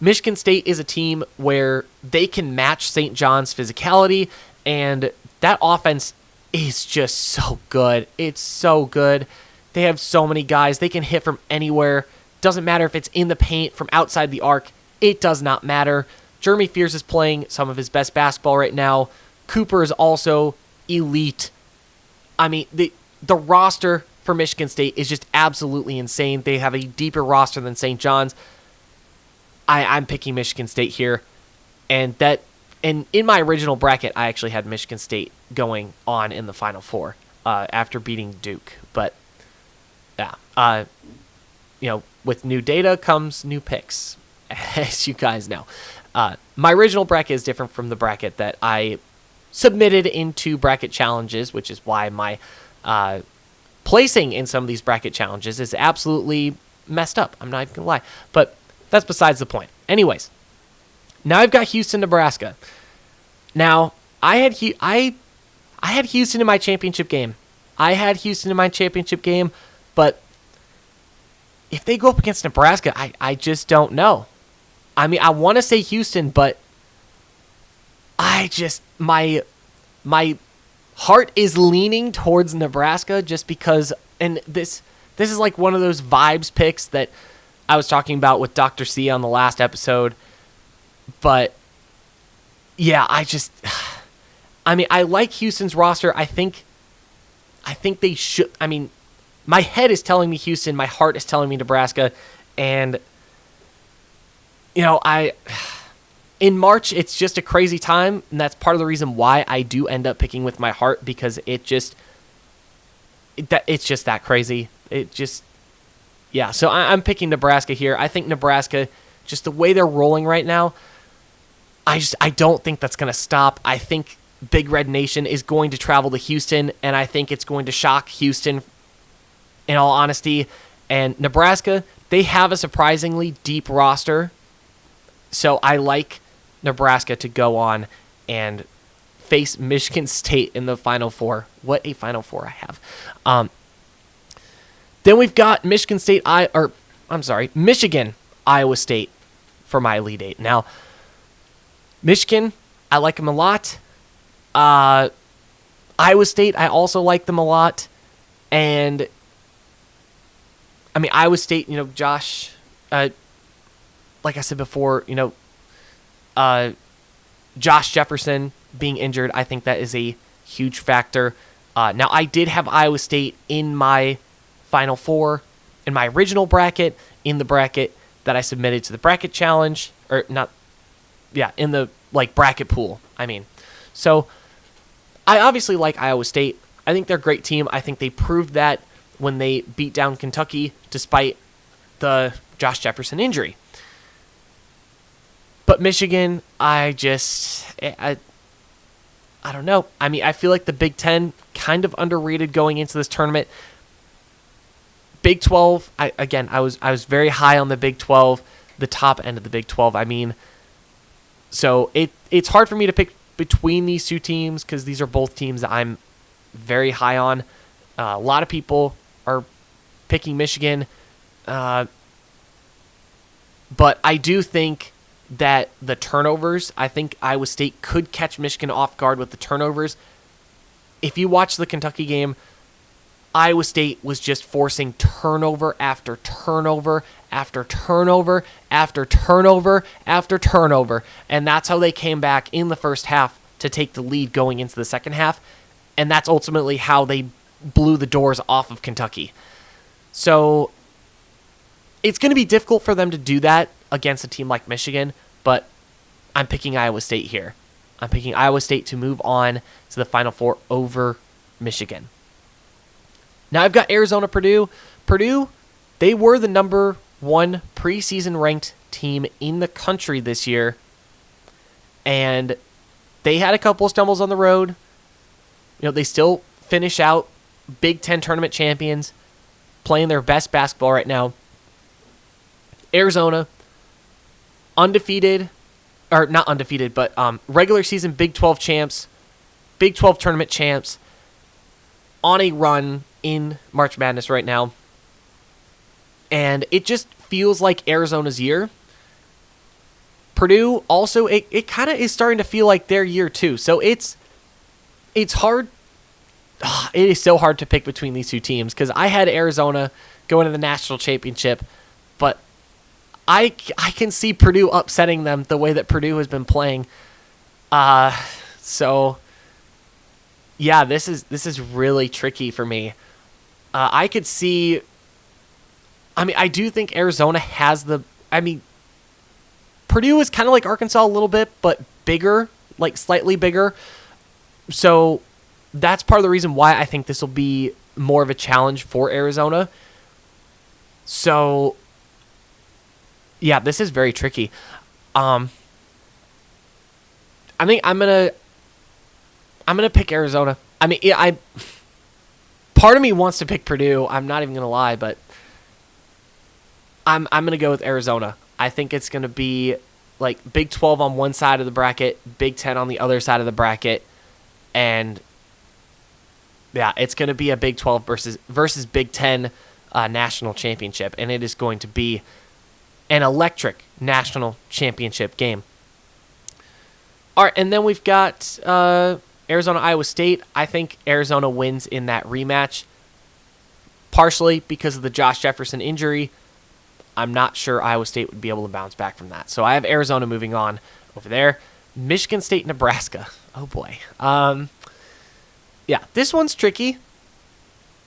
Michigan State is a team where they can match St. John's physicality, and that offense is just so good. It's so good. They have so many guys. They can hit from anywhere. Doesn't matter if it's in the paint, from outside the arc. It does not matter. Jeremy Fears is playing some of his best basketball right now. Cooper is also elite. I mean, the roster for Michigan State is just absolutely insane. They have a deeper roster than St. John's. I'm picking Michigan State here. And in my original bracket, I actually had Michigan State going on in the Final Four after beating Duke. But, yeah, with new data comes new picks, as you guys know. My original bracket is different from the bracket that I submitted into bracket challenges, which is why my placing in some of these bracket challenges is absolutely messed up. I'm not even going to lie. But that's besides the point. Anyways, now I've got Houston, Nebraska. Now, I had Houston in my championship game. But if they go up against Nebraska, I just don't know. I mean, I want to say Houston, but my heart is leaning towards Nebraska just because, and this is like one of those vibes picks that I was talking about with Dr. C on the last episode. But yeah, I like Houston's roster. I think they should. I mean, my head is telling me Houston, my heart is telling me Nebraska, and in March, it's just a crazy time, and that's part of the reason why I do end up picking with my heart, because it's just that crazy. So I'm picking Nebraska here. I think Nebraska, just the way they're rolling right now, I don't think that's going to stop. I think Big Red Nation is going to travel to Houston, and I think it's going to shock Houston, in all honesty. And Nebraska, they have a surprisingly deep roster, so I like Nebraska to go on and face Michigan State in the Final Four. What a Final Four I have. Then we've got Michigan, Iowa State for my Elite Eight. Now, Michigan, I like them a lot. Iowa State, I also like them a lot. And, I mean, Iowa State, Josh, like I said before, Josh Jefferson being injured, I think that is a huge factor. Now, I did have Iowa State in my Final Four, in my original bracket, in the bracket that I submitted to the bracket challenge, or not, yeah, in the bracket pool, I mean. So, I obviously like Iowa State. I think they're a great team. I think they proved that when they beat down Kentucky despite the Josh Jefferson injury. But Michigan, I don't know. I mean, I feel like the Big Ten kind of underrated going into this tournament. Big 12, I was very high on the Big 12, the top end of the Big 12. I mean, so it's hard for me to pick between these two teams because these are both teams that I'm very high on. A lot of people are picking Michigan, but I do think that the turnovers, I think Iowa State could catch Michigan off guard with the turnovers. If you watch the Kentucky game, Iowa State was just forcing turnover after turnover after turnover after turnover after turnover, and that's how they came back in the first half to take the lead going into the second half, and that's ultimately how they blew the doors off of Kentucky. So it's going to be difficult for them to do that against a team like Michigan, but I'm picking Iowa State here. I'm picking Iowa State to move on to the Final Four over Michigan. Now I've got Arizona, Purdue. Purdue, they were the number 1 preseason ranked team in the country this year, and they had a couple of stumbles on the road. They still finish out Big Ten tournament champions, playing their best basketball right now. Arizona, undefeated, or not undefeated, but regular season Big 12 champs, Big 12 tournament champs, on a run in March Madness right now. And it just feels like Arizona's year. Purdue also, it kind of is starting to feel like their year too. So it's hard. It is so hard to pick between these two teams because I had Arizona going to the national championship, but I can see Purdue upsetting them the way that Purdue has been playing. So yeah, this is really tricky for me. I could see. I mean, I do think Arizona has the. I mean, Purdue is kind of like Arkansas a little bit, but bigger, like slightly bigger. So that's part of the reason why I think this will be more of a challenge for Arizona. So yeah, this is very tricky. I think I'm gonna pick Arizona. I mean, part of me wants to pick Purdue. I'm not even gonna lie, but I'm gonna go with Arizona. I think it's gonna be like Big 12 on one side of the bracket, Big 10 on the other side of the bracket, and yeah, it's gonna be a Big 12 versus Big 10 national championship, and it is going to be an electric national championship game. All right, and then we've got Arizona, Iowa State. I think Arizona wins in that rematch, partially because of the Josh Jefferson injury. I'm not sure Iowa State would be able to bounce back from that. So I have Arizona moving on over there. Michigan State, Nebraska. Oh, boy. Yeah, this one's tricky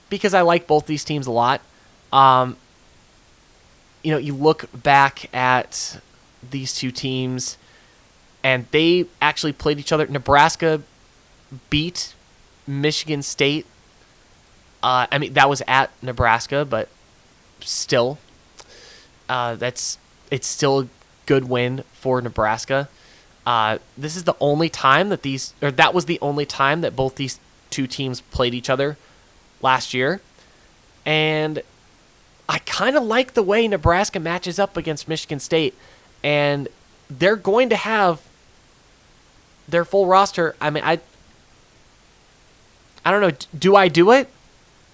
because I like both these teams a lot. You look back at these two teams, and they actually played each other. Nebraska beat Michigan State. I mean, that was at Nebraska, but still, it's still a good win for Nebraska. This is the only time that that was the only time that both these two teams played each other last year, and I kind of like the way Nebraska matches up against Michigan State, and they're going to have their full roster, I mean, I don't know. Do I do it?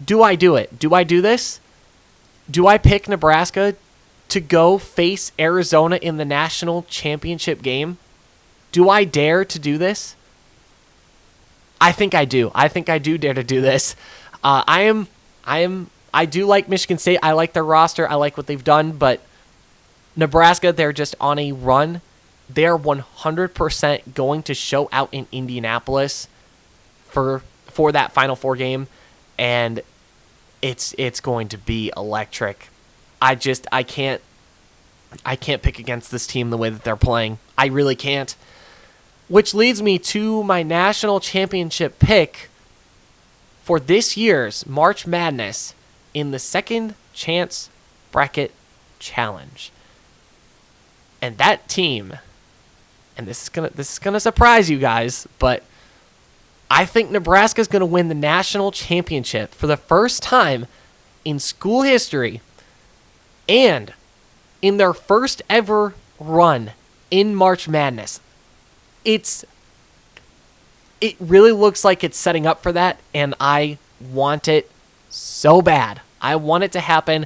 Do I do it? Do I do this? Do I pick Nebraska to go face Arizona in the national championship game? Do I dare to do this? I think I do. I think I do dare to do this. I do like Michigan State. I like their roster. I like what they've done, but Nebraska, they're just on a run. They're 100% going to show out in Indianapolis for that Final Four game, and it's going to be electric. I can't pick against this team the way that they're playing. I really can't. Which leads me to my national championship pick for this year's March Madness in the Second Chance Bracket Challenge. And that team, and this is gonna surprise you guys, but I think Nebraska is going to win the national championship for the first time in school history and in their first ever run in March Madness. It really looks like it's setting up for that, and I want it so bad. I want it to happen.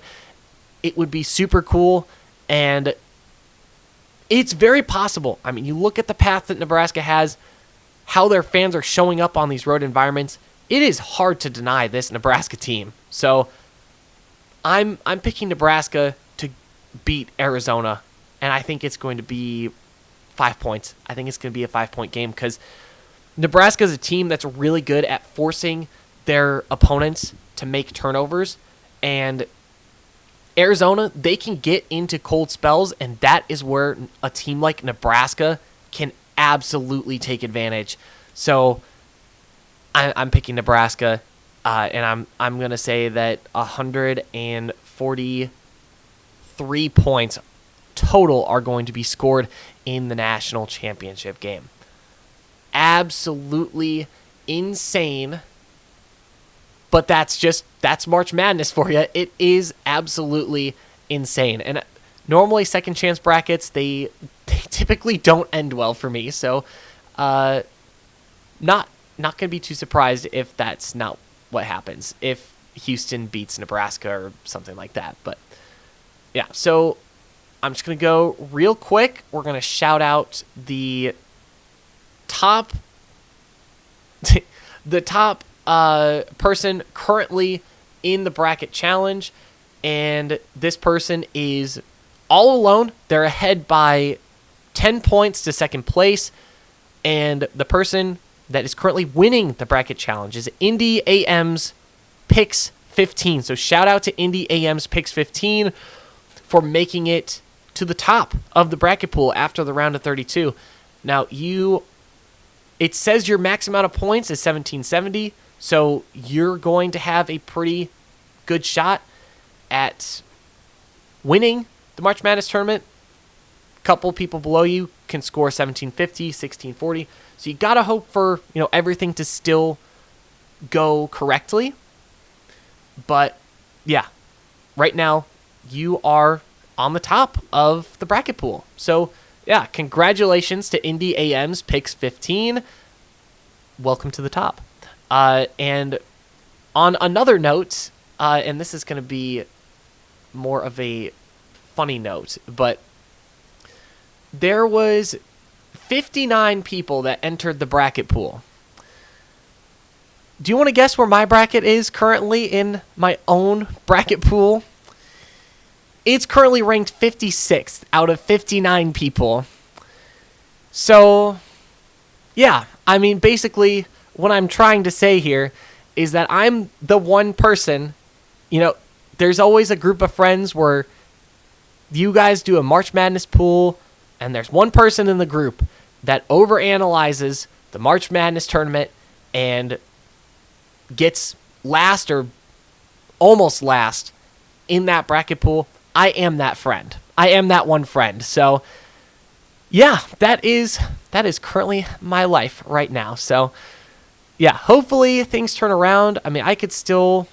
It would be super cool, and it's very possible. I mean, you look at the path that Nebraska has, how their fans are showing up on these road environments. It is hard to deny this Nebraska team. So I'm picking Nebraska to beat Arizona, and I think it's going to be 5 points. I think it's going to be a 5-point game because Nebraska is a team that's really good at forcing their opponents to make turnovers, and Arizona, they can get into cold spells, and that is where a team like Nebraska can absolutely take advantage. So I'm picking Nebraska, and I'm gonna say that 143 points total are going to be scored in the national championship game. Absolutely insane. But that's March Madness for you. It is absolutely insane. And normally second chance brackets, they typically don't end well for me. So not going to be too surprised if that's not what happens, if Houston beats Nebraska or something like that. But yeah, so I'm just going to go real quick. We're going to shout out the top person currently in the bracket challenge, and this person is all alone. They're ahead by 10 points to second place, and the person that is currently winning the bracket challenge is Indy AM's Picks 15. So shout out to Indy AM's Picks 15 for making it to the top of the bracket pool after the round of 32. Now, it says your max amount of points is 1770, so you're going to have a pretty good shot at winning the March Madness tournament. A couple people below you can score 1750, 1640. So you got to hope for, everything to still go correctly. But yeah, right now you are on the top of the bracket pool. So yeah, congratulations to Indy AM's Picks 15. Welcome to the top. And on another note, and this is going to be more of a funny note, but there was 59 people that entered the bracket pool. Do you want to guess where my bracket is currently in my own bracket pool? It's currently ranked 56th out of 59 people. So, yeah, I mean, basically, what I'm trying to say here is that I'm the one person, there's always a group of friends where you guys do a March Madness pool, and there's one person in the group that overanalyzes the March Madness tournament and gets last or almost last in that bracket pool. I am that friend. I am that one friend. So, yeah, that is currently my life right now. So, yeah, hopefully things turn around. I mean, I still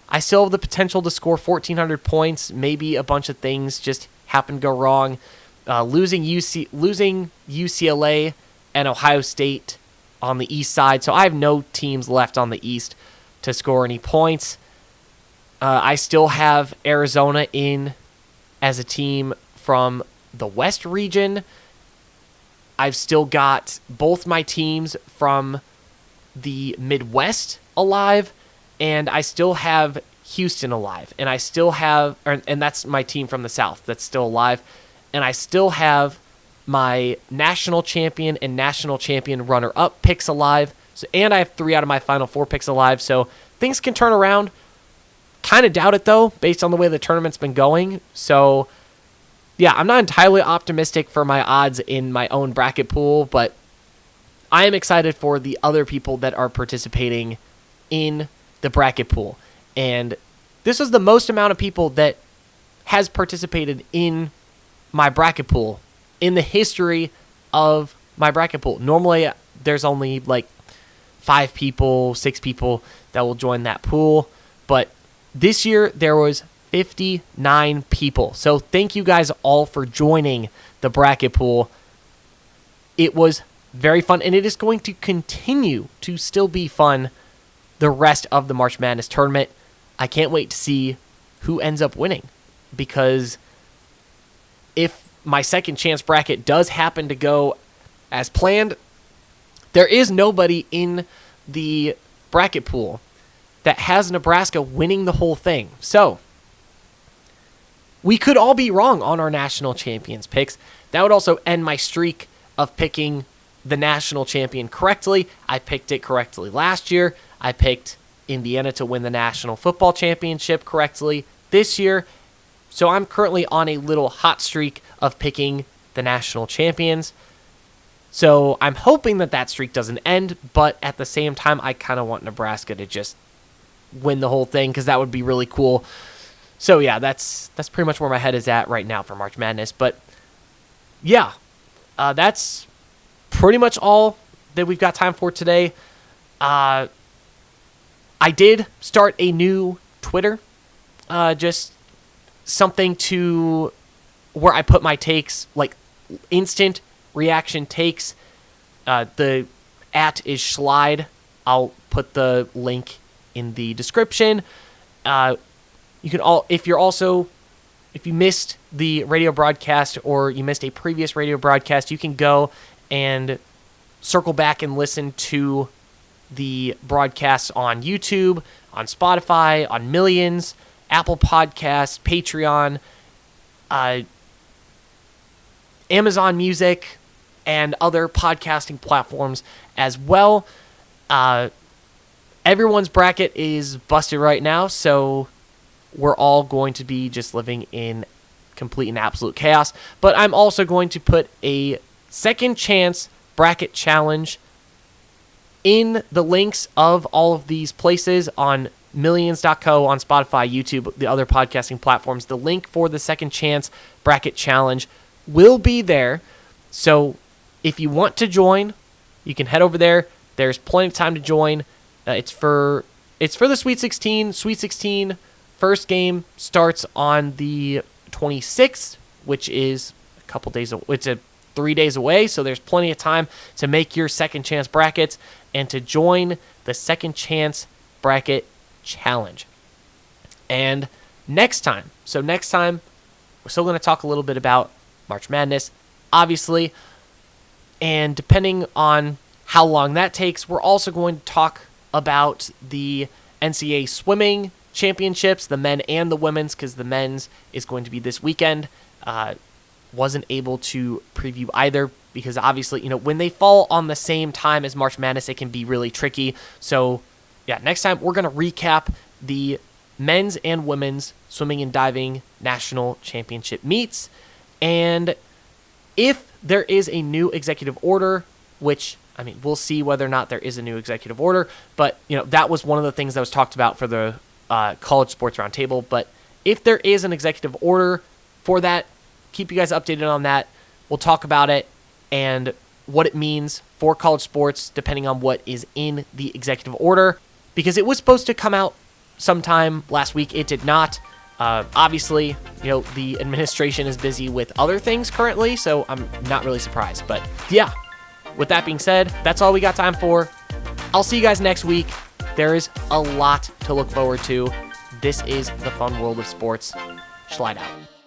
have the potential to score 1,400 points. Maybe a bunch of things just happen to go wrong. Losing UCLA and Ohio State on the east side. So I have no teams left on the east to score any points. I still have Arizona in as a team from the West region. I've still got both my teams from the Midwest alive, and I still have Houston alive, and I still have, and that's my team from the South that's still alive, and I still have my national champion and national champion runner-up picks alive, and I have 3 out of my final 4 picks alive, so things can turn around. Kind of doubt it, though, based on the way the tournament's been going, so yeah, I'm not entirely optimistic for my odds in my own bracket pool, but I am excited for the other people that are participating in the bracket pool. And this is the most amount of people that has participated in my bracket pool in the history of my bracket pool. Normally, there's only like 5 people, 6 people that will join that pool. But this year, there was 59 people. So thank you guys all for joining the bracket pool. It was very fun, and it is going to continue to still be fun the rest of the March Madness tournament. I can't wait to see who ends up winning, because if my second chance bracket does happen to go as planned, there is nobody in the bracket pool that has Nebraska winning the whole thing. So we could all be wrong on our national champions picks. That would also end my streak of picking the national champion correctly. I picked it correctly last year. I picked Indiana to win the National Football Championship correctly this year. So I'm currently on a little hot streak of picking the national champions. So I'm hoping that that streak doesn't end, but at the same time, I kind of want Nebraska to just win the whole thing, because that would be really cool. So yeah, that's pretty much where my head is at right now for March Madness. But yeah, that's pretty much all that we've got time for today. I did start a new Twitter, just something to where I put my takes, like instant reaction takes. The @ is Schlide. I'll put the link in the description. You can if you missed the radio broadcast or you missed a previous radio broadcast, you can go and circle back and listen to the broadcasts on YouTube, on Spotify, on Millions, Apple Podcasts, Patreon, Amazon Music, and other podcasting platforms as well. Everyone's bracket is busted right now, so we're all going to be just living in complete and absolute chaos. But I'm also going to put a second chance bracket challenge in the links of all of these places on Millions.co, on Spotify, YouTube, the other podcasting platforms. The link for the second chance bracket challenge will be there. So if you want to join, you can head over there. There's plenty of time to join. It's for the Sweet 16. Sweet 16 first game starts on the 26th, which is a couple days. It's 3 days away, so there's plenty of time to make your second chance brackets and to join the second chance bracket challenge. And next time, we're still going to talk a little bit about March Madness, obviously, and depending on how long that takes, we're also going to talk about the NCAA swimming championships, the men and the women's, because the men's is going to be this weekend. Wasn't able to preview either because obviously, when they fall on the same time as March Madness, it can be really tricky. So yeah, next time we're going to recap the men's and women's swimming and diving national championship meets. And if there is a new executive order, which, we'll see whether or not there is a new executive order, but, that was one of the things that was talked about for the College Sports Roundtable. But if there is an executive order for that, keep you guys updated on that. We'll talk about it and what it means for college sports, depending on what is in the executive order, because it was supposed to come out sometime last week. It did not. Obviously, the administration is busy with other things currently, so I'm not really surprised. But yeah, with that being said, that's all we got time for. I'll see you guys next week. There is a lot to look forward to. This is the fun world of sports. Slide out.